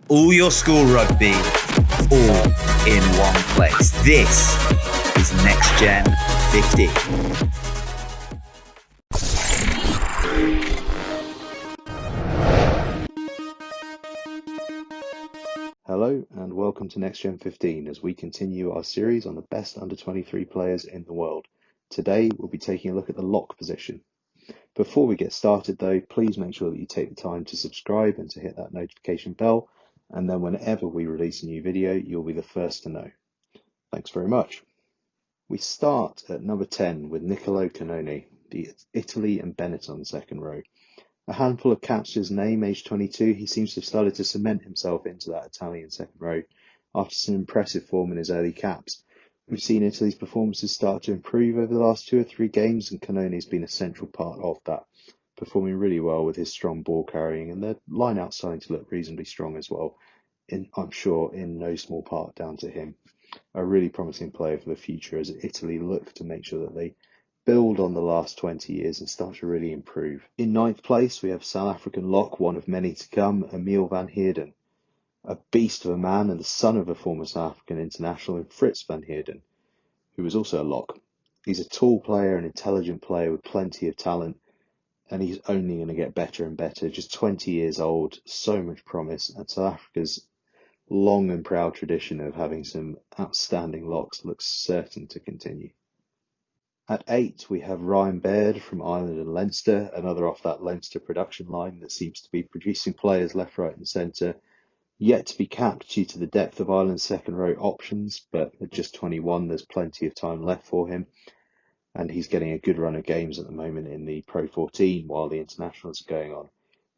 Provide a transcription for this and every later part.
all your school rugby, all in one place. This is Next Gen 15. Hello and welcome to Next Gen 15 as we continue our series on the best under-23 players in the world. Today we'll be taking a look at the lock position. Before we get started though, please make sure that you take the time to subscribe and to hit that notification bell, and then whenever we release a new video you'll be the first to know. Thanks very much. We start at number 10 with Niccolo Cannone, the Italy and Benetton second row. A handful of caps to his name, aged 22, he seems to have started to cement himself into that Italian second row after some impressive form in his early caps. We've seen Italy's performances start to improve over the last 2 or 3 games, and Cannone has been a central part of that, performing really well with his strong ball carrying, and their line-out starting to look reasonably strong as well, I'm sure in no small part down to him. A really promising player for the future as Italy look to make sure that they build on the last 20 years and start to really improve. In 9th place, we have South African lock, one of many to come, Emile van Heerden. A beast of a man and the son of a former South African international in Fritz van Heerden, who was also a lock. He's a tall player, an intelligent player with plenty of talent, and he's only going to get better and better. Just 20 years old, so much promise, and South Africa's long and proud tradition of having some outstanding locks looks certain to continue. At 8, we have Baird from Ireland and Leinster, another off that Leinster production line that seems to be producing players left, right and centre. Yet to be capped due to the depth of Ireland's second row options, but at just 21 there's plenty of time left for him, and he's getting a good run of games at the moment in the Pro 14 while the internationals are going on.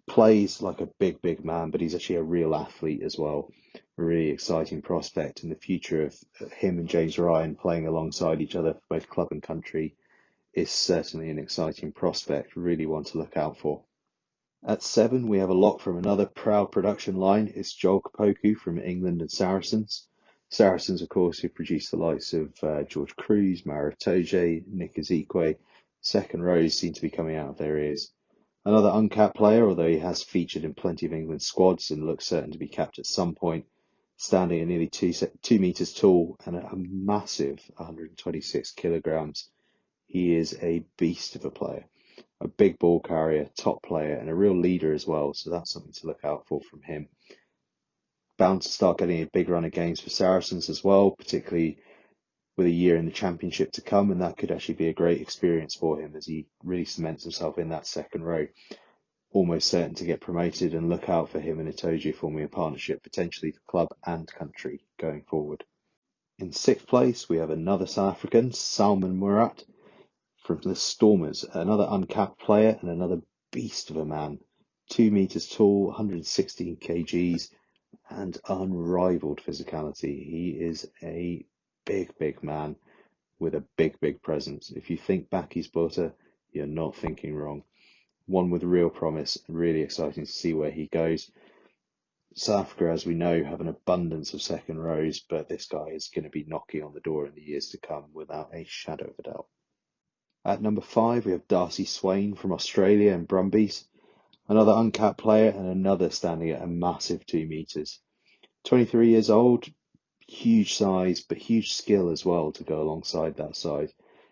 Plays like a big man, but he's actually a real athlete as well. A really exciting prospect, and the future of him and James Ryan playing alongside each other for both club and country is certainly an exciting prospect, really one to look out for. At 7, we have a lock from another proud production line. It's Joel Kpoku from England and Saracens. Saracens, of course, who produced the likes of George Cruz, Mara Itoje, Nick Isiekwe. Second rows seem to be coming out of their ears. Another uncapped player, although he has featured in plenty of England squads and looks certain to be capped at some point, standing at nearly 2 metres tall and a massive 126 kilograms. He is a beast of a player. A big ball carrier, top player, and a real leader as well, so that's something to look out for from him. Bound to start getting a big run of games for Saracens as well, particularly with a year in the championship to come, and that could actually be a great experience for him as he really cements himself in that second row. Almost certain to get promoted, and look out for him and Itoje forming a partnership potentially for club and country going forward. In 6th place, we have another South African, Salmaan Moerat, from the Stormers, another uncapped player and another beast of a man. 2 metres tall, 116 kgs, and unrivaled physicality. He is a big man with a big presence. If you think Bakkiesbotha, you're not thinking wrong. One with real promise, really exciting to see where he goes. South Africa, as we know, have an abundance of second rows, but this guy is going to be knocking on the door in the years to come without a shadow of a doubt. At number 5, we have Darcy Swain from Australia and Brumbies, another uncapped player and another standing at a massive 2 metres. 23 years old, huge size, but huge skill as well to go alongside that side.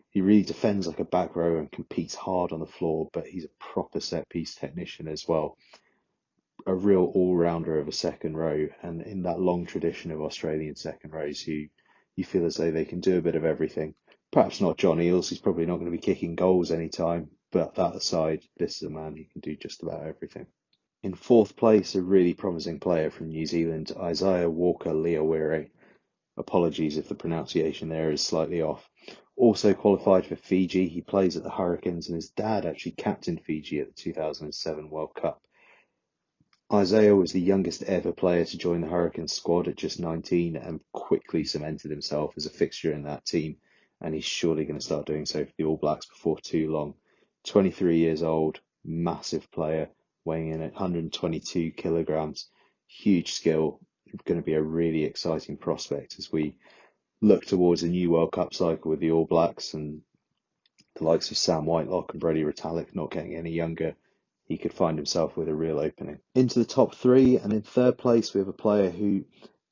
He really defends like a back row and competes hard on the floor, but he's a proper set-piece technician as well. A real all-rounder of a second row, and in that long tradition of Australian second rows who you feel as though they can do a bit of everything. Perhaps not John Eales, he's probably not going to be kicking goals anytime, but that aside, this is a man who can do just about everything. In 4th place, a really promising player from New Zealand, Isaia Walker-Leawere. Apologies if the pronunciation there is slightly off. Also qualified for Fiji, he plays at the Hurricanes, and his dad actually captained Fiji at the 2007 World Cup. Isaia was the youngest ever player to join the Hurricanes squad at just 19 and quickly cemented himself as a fixture in that team, and he's surely going to start doing so for the All Blacks before too long. 23 years old, massive player, weighing in at 122 kilograms, huge skill, going to be a really exciting prospect as we look towards a new World Cup cycle with the All Blacks, and the likes of Sam Whitelock and Brodie Retallick not getting any younger. he could find himself with a real opening. Into the top three, and in third place we have a player who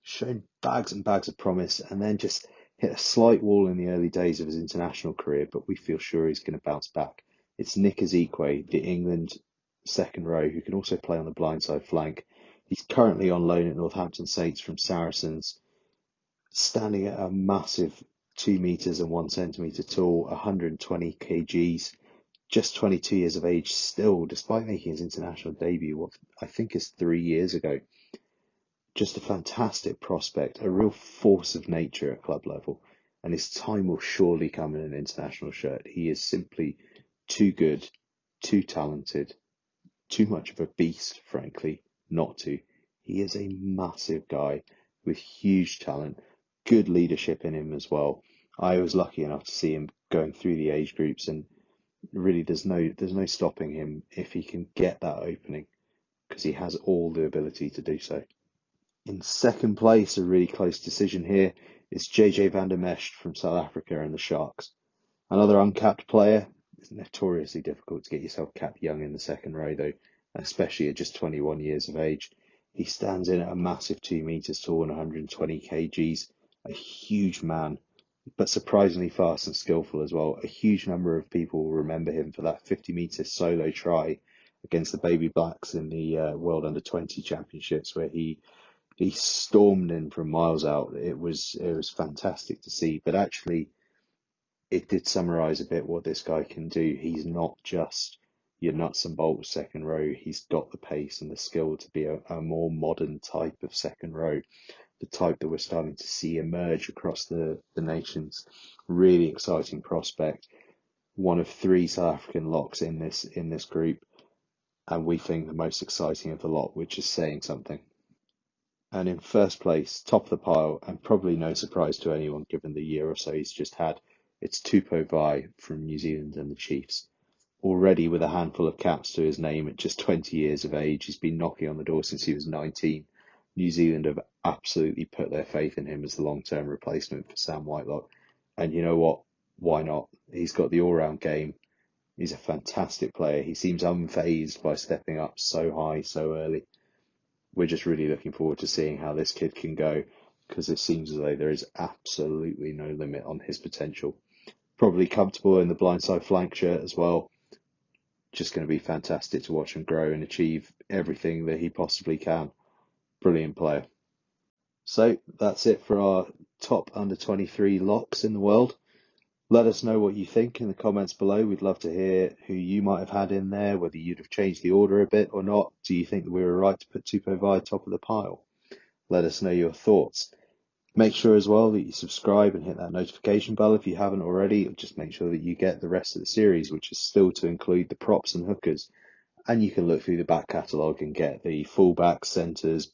shown bags and bags of promise and then just hit a slight wall in the early days of his international career, but we feel sure he's going to bounce back. It's Nick Isiekwe, the England second row, who can also play on the blindside flank. He's currently on loan at Northampton Saints from Saracens, standing at a massive 2 meters and 1 centimeter tall, 120 kgs, just 22 years of age still, despite making his international debut, what I think is 3 years ago. Just a fantastic prospect, a real force of nature at club level, and his time will surely come in an international shirt. He is simply too good, too talented, too much of a beast, frankly, not to. He is a massive guy with huge talent, good leadership in him as well. I was lucky enough to see him going through the age groups, and really there's no stopping him if he can get that opening, because he has all the ability to do so. In second place, a really close decision here, is JJ van der Mescht from South Africa and the Sharks. Another uncapped player. It's notoriously difficult to get yourself capped young in the second row though, especially at just 21 years of age. He stands in at a massive 2 meters tall and 120 kgs, a huge man, but surprisingly fast and skillful as well. A huge number of people will remember him for that 50-meter solo try against the Baby Blacks in the World Under-20 Championships, where he stormed in from miles out. It was fantastic to see, but actually it did summarise a bit what this guy can do. He's not just your nuts and bolts second row. He's got the pace and the skill to be a more modern type of second row, the type that we're starting to see emerge across the nations. Really exciting prospect. One of 3 South African locks in this group, and we think the most exciting of the lot, which is saying something. And in first place, top of the pile, and probably no surprise to anyone given the year or so he's just had, it's Tupou Vaa'i from New Zealand and the Chiefs. Already with a handful of caps to his name at just 20 years of age, he's been knocking on the door since he was 19. New Zealand have absolutely put their faith in him as the long-term replacement for Sam Whitelock. And you know what? Why not? He's got the all-round game. He's a fantastic player. He seems unfazed by stepping up so high so early. We're just really looking forward to seeing how this kid can go, because it seems as though there is absolutely no limit on his potential. Probably comfortable in the blindside flank shirt as well. Just going to be fantastic to watch him grow and achieve everything that he possibly can. Brilliant player. So that's it for our top under 23 locks in the world. Let us know what you think in the comments below. We'd love to hear who you might have had in there, whether you'd have changed the order a bit or not. Do you think that we were right to put Tupou Vaa'i top of the pile? Let us know your thoughts. Make sure as well that you subscribe and hit that notification bell if you haven't already. Just make sure that you get the rest of the series, which is still to include the props and hookers. And you can look through the back catalogue and get the fullbacks, centres,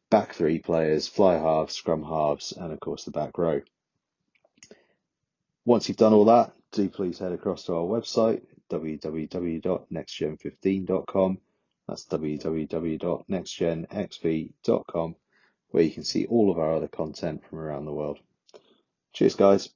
back 3 players, fly halves, scrum halves, and of course the back row. Once you've done all that, do please head across to our website, www.nextgen15.com. That's www.nextgenXV.com, where you can see all of our other content from around the world. Cheers, guys.